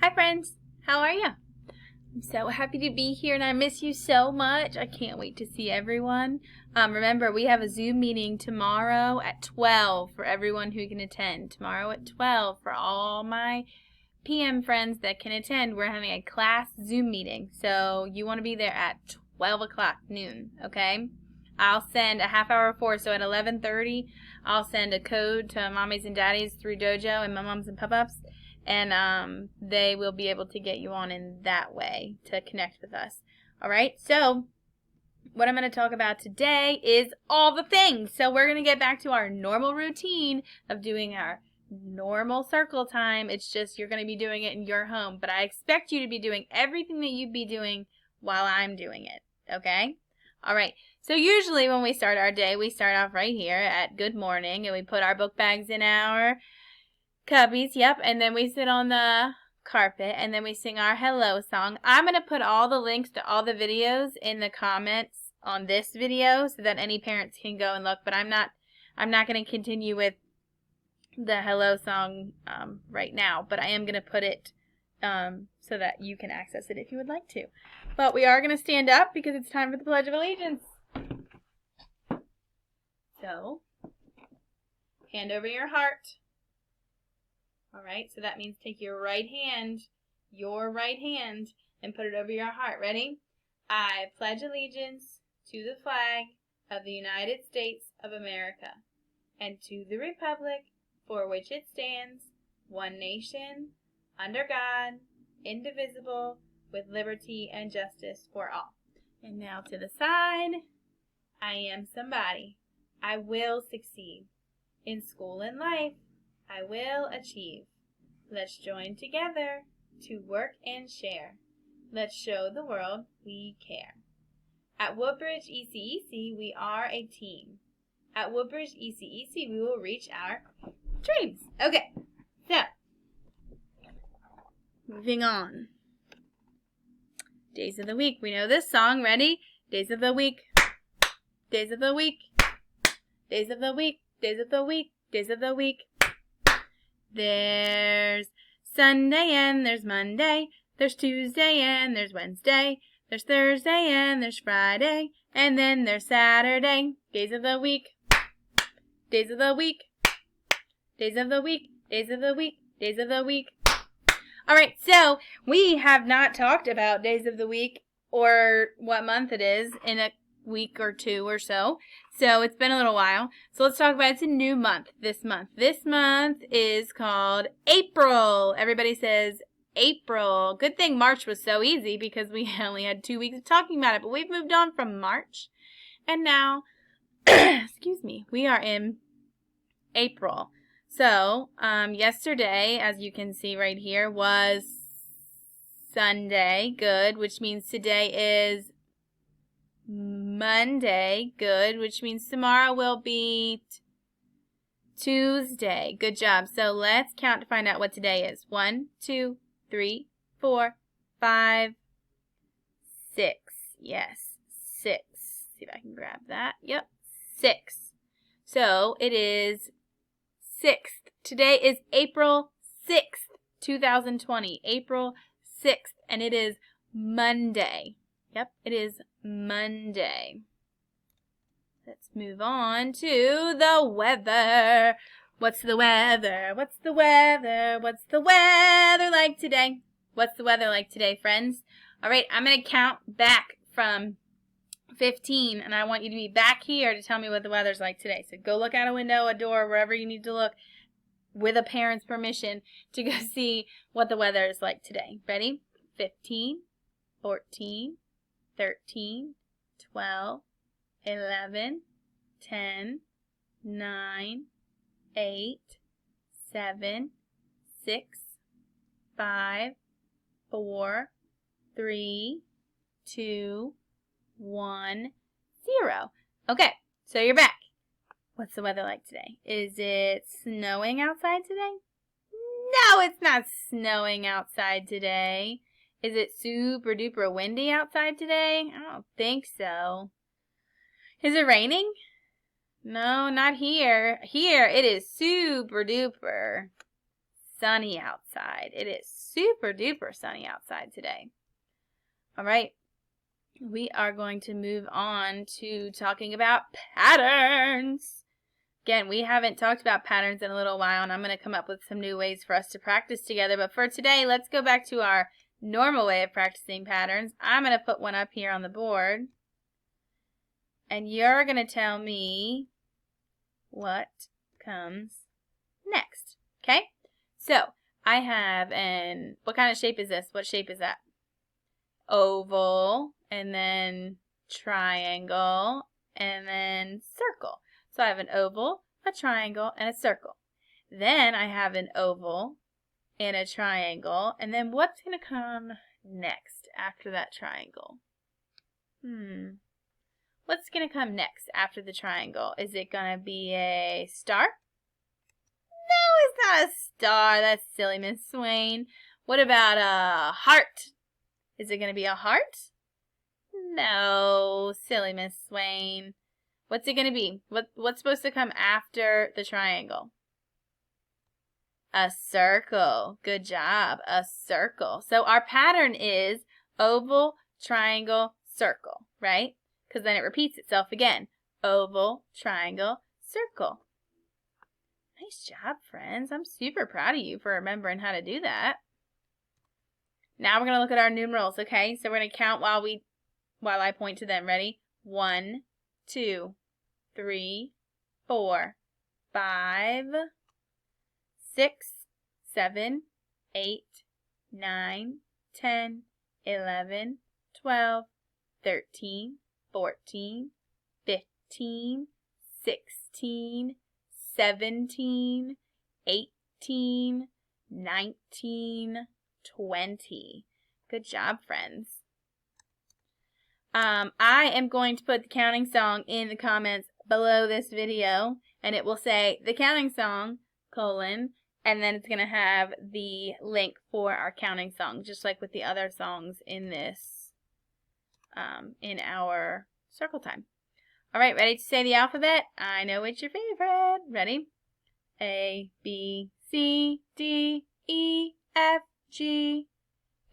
Hi friends, how are you? I'm so happy to be here and I miss you so much. I can't wait to see everyone. Remember, we have a Zoom meeting tomorrow at 12 for everyone who can attend. Tomorrow at 12 for all my PM friends that can attend. We're having a class Zoom meeting. So you want to be there at 12 o'clock noon, okay? I'll send a half hour before, so at 11:30, I'll send a code to mommies and daddies through Dojo and my moms and pop-ups. And they will be able to get you on in that way to connect with us. All right, so what I'm going to talk about today is all the things. So we're going to get back to our normal routine of doing our normal circle time. It's just you're going to be doing it in your home, but I expect you to be doing everything that you'd be doing while I'm doing it, okay? All right, so usually when we start our day, we start off right here at good morning, and we put our book bags in our cubbies, yep, and then we sit on the carpet, and then we sing our hello song. I'm going to put all the links to all the videos in the comments on this video so that any parents can go and look, but I'm not going to continue with the hello song right now, but I am going to put it so that you can access it if you would like to. But we are going to stand up because it's time for the Pledge of Allegiance. So, hand over your heart. All right, so that means take your right hand, and put it over your heart. Ready? I pledge allegiance to the flag of the United States of America and to the republic for which it stands, one nation, under God, indivisible, with liberty and justice for all. And now to the side. I am somebody. I will succeed. In school and life, I will achieve. Let's join together to work and share. Let's show the world we care. At Woodbridge ECEC, we are a team. At Woodbridge ECEC, we will reach our dreams. Okay, so, moving on. Days of the week. We know this song. Ready? Days of the week. Days of the week. Days of the week. Days of the week. Days of the week. There's Sunday and there's Monday. There's Tuesday and there's Wednesday. There's Thursday and there's Friday. And then there's Saturday. Days of the week. Days of the week. Days of the week. Days of the week. Days of the week. All right, so we have not talked about days of the week or what month it is in a week or two or so. So it's been a little while. So let's talk about it's a new month this month. This month is called April. Everybody says April. Good thing March was so easy because we only had 2 weeks of talking about it. But we've moved on from March. And now, excuse me, we are in April. So yesterday, as you can see right here, was Sunday. Good, which means today is Monday, good, which means tomorrow will be Tuesday. Good job. So let's count to find out what today is. 1, 2, 3, 4, 5, 6. Yes, 6. See if I can grab that. Yep, 6. So it is 6th. Today is April 6th, 2020. April 6th, and it is Monday. Yep, it is Monday. Let's move on to the weather. What's the weather? What's the weather? What's the weather like today? What's the weather like today, friends? All right, I'm going to count back from 15, and I want you to be back here to tell me what the weather's like today. So go look out a window, a door, wherever you need to look with a parent's permission to go see what the weather is like today. Ready? 15, 14, 13, 12, 11, 10, 9, 8, 7, 6, 5, 4, 3, 2, 1, 0. Okay, so you're back. What's the weather like today? Is it snowing outside today? No, it's not snowing outside today. Is it super duper windy outside today? I don't think so. Is it raining? No, not here. Here it is super duper sunny outside. It is super duper sunny outside today. All right. We are going to move on to talking about patterns. Again, we haven't talked about patterns in a little while, and I'm going to come up with some new ways for us to practice together. But for today, let's go back to our normal way of practicing patterns. I'm going to put one up here on the board, and you're going to tell me what comes next. Okay? So, I have what kind of shape is this? What shape is that? Oval, and then triangle, and then circle. So I have an oval, a triangle, and a circle. Then I have an oval and a triangle, and then what's going to come next after that triangle? What's going to come next after the triangle? Is it going to be a star? No, it's not a star. That's silly, Miss Swain. What about a heart? Is it going to be a heart? No, silly Miss Swain. What's it going to be? What's supposed to come after the triangle? A circle. Good job. A circle. So our pattern is oval, triangle, circle, right? Because then it repeats itself again. Oval, triangle, circle. Nice job, friends. I'm super proud of you for remembering how to do that. Now we're going to look at our numerals, okay? So we're going to count while I point to them. Ready? 1, 2, 3, 4, 5, 6, 7, 8, 9, 10, 11, 12, 13, 14, 15, 16, 17, 18, 19, 20. Good job, friends. I am going to put the counting song in the comments below this video, and it will say the counting song, and then it's going to have the link for our counting song, just like with the other songs in this, in our circle time. All right, ready to say the alphabet? I know it's your favorite. Ready? A, B, C, D, E, F, G,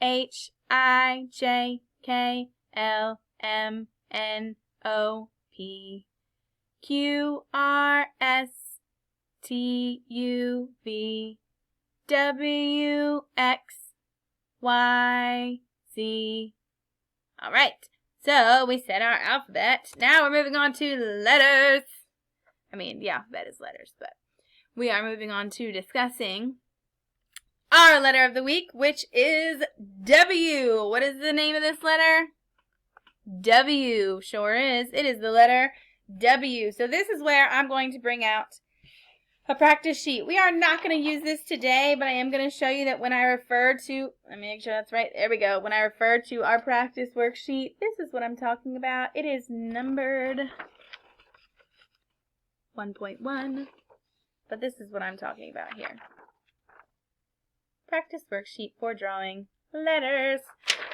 H, I, J, K, L, M, N, O, P, Q, R, S, T, U, V, W, X, Y, Z. All right, so we said our alphabet. Now we're moving on to letters. I mean, the alphabet is letters, but we are moving on to discussing our letter of the week, which is W. What is the name of this letter? W. Sure is. It is the letter W. So this is where I'm going to bring out a practice sheet. We are not going to use this today, but I am going to show you that when I refer to, let me make sure that's right. There we go. When I refer to our practice worksheet, this is what I'm talking about. It is numbered 1.1, but this is what I'm talking about here. Practice worksheet for drawing letters,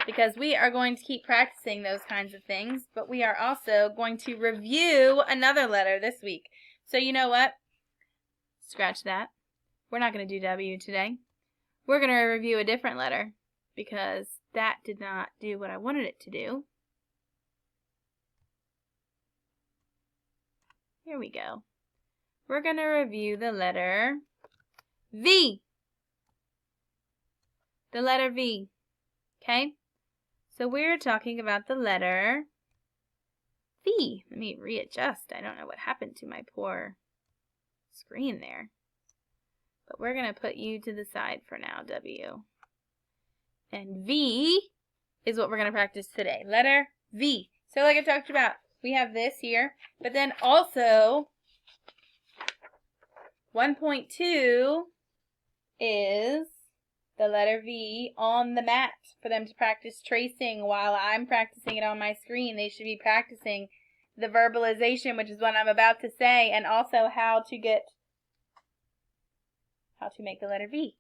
because we are going to keep practicing those kinds of things, but we are also going to review another letter this week. So you know what? Scratch that. We're not going to do W today. We're going to review a different letter, because that did not do what I wanted it to do. Here we go. We're going to review the letter V. The letter V. Okay? So we're talking about the letter V. Let me readjust. I don't know what happened to my poor screen there. But we're going to put you to the side for now, W. And V is what we're going to practice today. Letter V. So like I talked about, we have this here. But then also 1.2 is the letter V on the mat for them to practice tracing while I'm practicing it on my screen. They should be practicing the verbalization, which is what I'm about to say, and also how to make the letter V.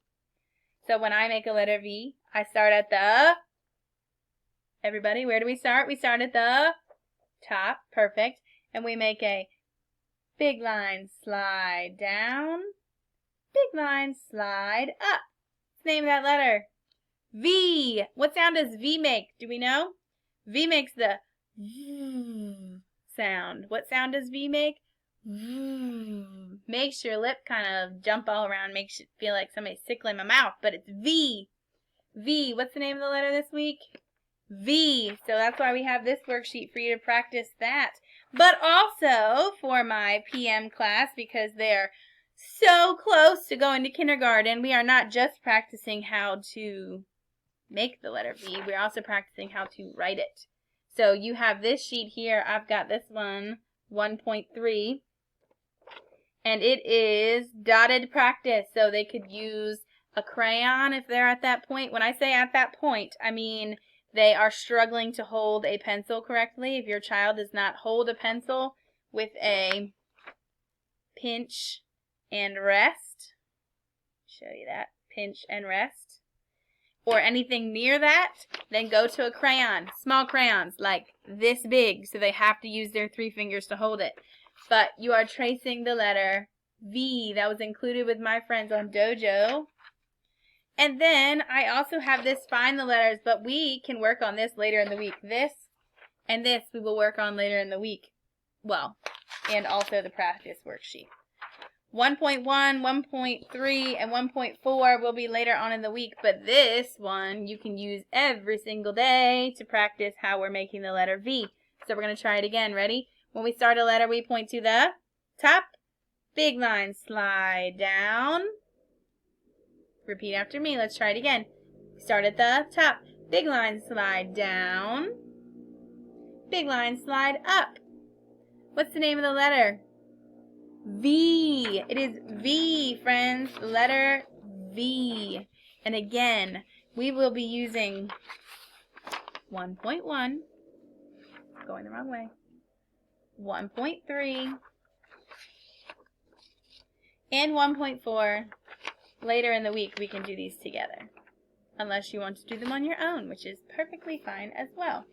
So when I make a letter V, I start at the, everybody, where do we start? We start at the top, perfect, and we make a big line, slide down, big line, slide up. What's the name of that letter? V. What sound does V make? Do we know? V makes the V sound. What sound does V make? V. Makes your lip kind of jump all around, makes it feel like somebody's tickling my mouth, but it's V. V. What's the name of the letter this week? V. So that's why we have this worksheet for you to practice that. But also for my PM class, because they're so close to going to kindergarten, we are not just practicing how to make the letter V, we're also practicing how to write it. So you have this sheet here. I've got this one, 1.3, and it is dotted practice. So they could use a crayon if they're at that point. When I say at that point, I mean they are struggling to hold a pencil correctly. If your child does not hold a pencil with a pinch and rest, show you that, pinch and rest, or anything near that, then go to a crayon. Small crayons, like this big, so they have to use their 3 fingers to hold it. But you are tracing the letter V. That was included with my friends on Dojo. And then I also have this find the letters, but we can work on this later in the week. This and this we will work on later in the week. Well, and also the practice worksheet. 1.1, 1.3, and 1.4 will be later on in the week, but this one you can use every single day to practice how we're making the letter V. So we're going to try it again. Ready? When we start a letter, we point to the top. Big line, slide down. Repeat after me. Let's try it again. Start at the top. Big line, slide down. Big line, slide up. What's the name of the letter? V. It is V, friends. Letter V. And again, we will be using 1.1, going the wrong way, 1.3, and 1.4. Later in the week, we can do these together, unless you want to do them on your own, which is perfectly fine as well.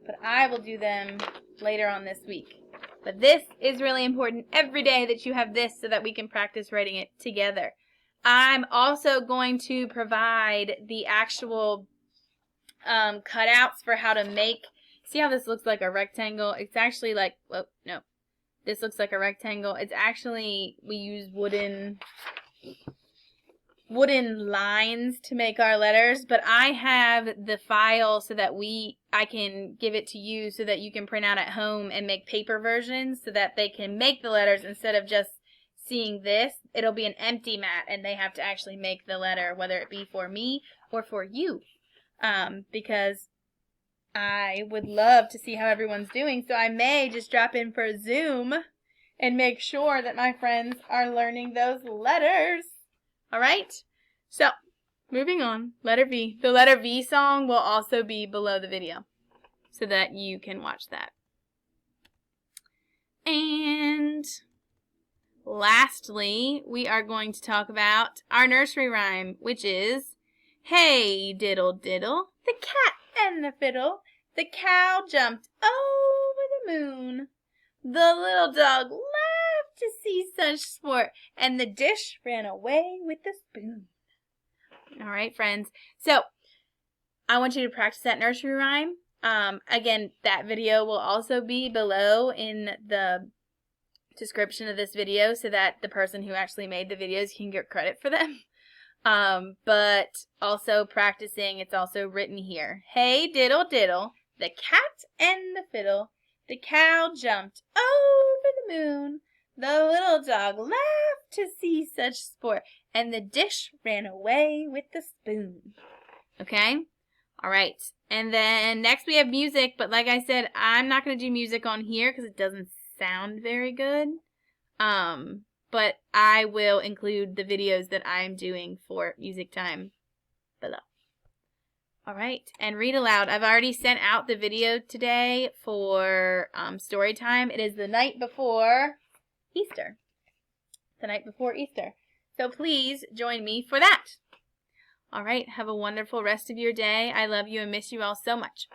But I will do them later on this week. But this is really important every day that you have this so that we can practice writing it together. I'm also going to provide the actual cutouts for how to make, see how this looks like a rectangle? It's actually like, oh, no. This looks like a rectangle. It's actually, we use wooden lines to make our letters, but I have the file so that I can give it to you so that you can print out at home and make paper versions so that they can make the letters instead of just seeing this. It'll be an empty mat and they have to actually make the letter, whether it be for me or for you, because I would love to see how everyone's doing, so I may just drop in for a Zoom and make sure that my friends are learning those letters. All right, so moving on, letter V. The letter V song will also be below the video so that you can watch that. And lastly, we are going to talk about our nursery rhyme, which is, hey diddle diddle, the cat and the fiddle, the cow jumped over the moon. The little dog laughed to see such sport, and the dish ran away with the spoon. All right, friends. So I want you to practice that nursery rhyme. Again, that video will also be below in the description of this video so that the person who actually made the videos can get credit for them. But also practicing, it's also written here. Hey diddle diddle, the cat and the fiddle, the cow jumped over the moon. The little dog laughed to see such sport, and the dish ran away with the spoon. Okay? All right. And then next we have music, but like I said, I'm not going to do music on here because it doesn't sound very good. But I will include the videos that I'm doing for music time below. All right, and read aloud. I've already sent out the video today for story time. It is the night before Easter. The night before Easter. So please join me for that. All right, have a wonderful rest of your day. I love you and miss you all so much.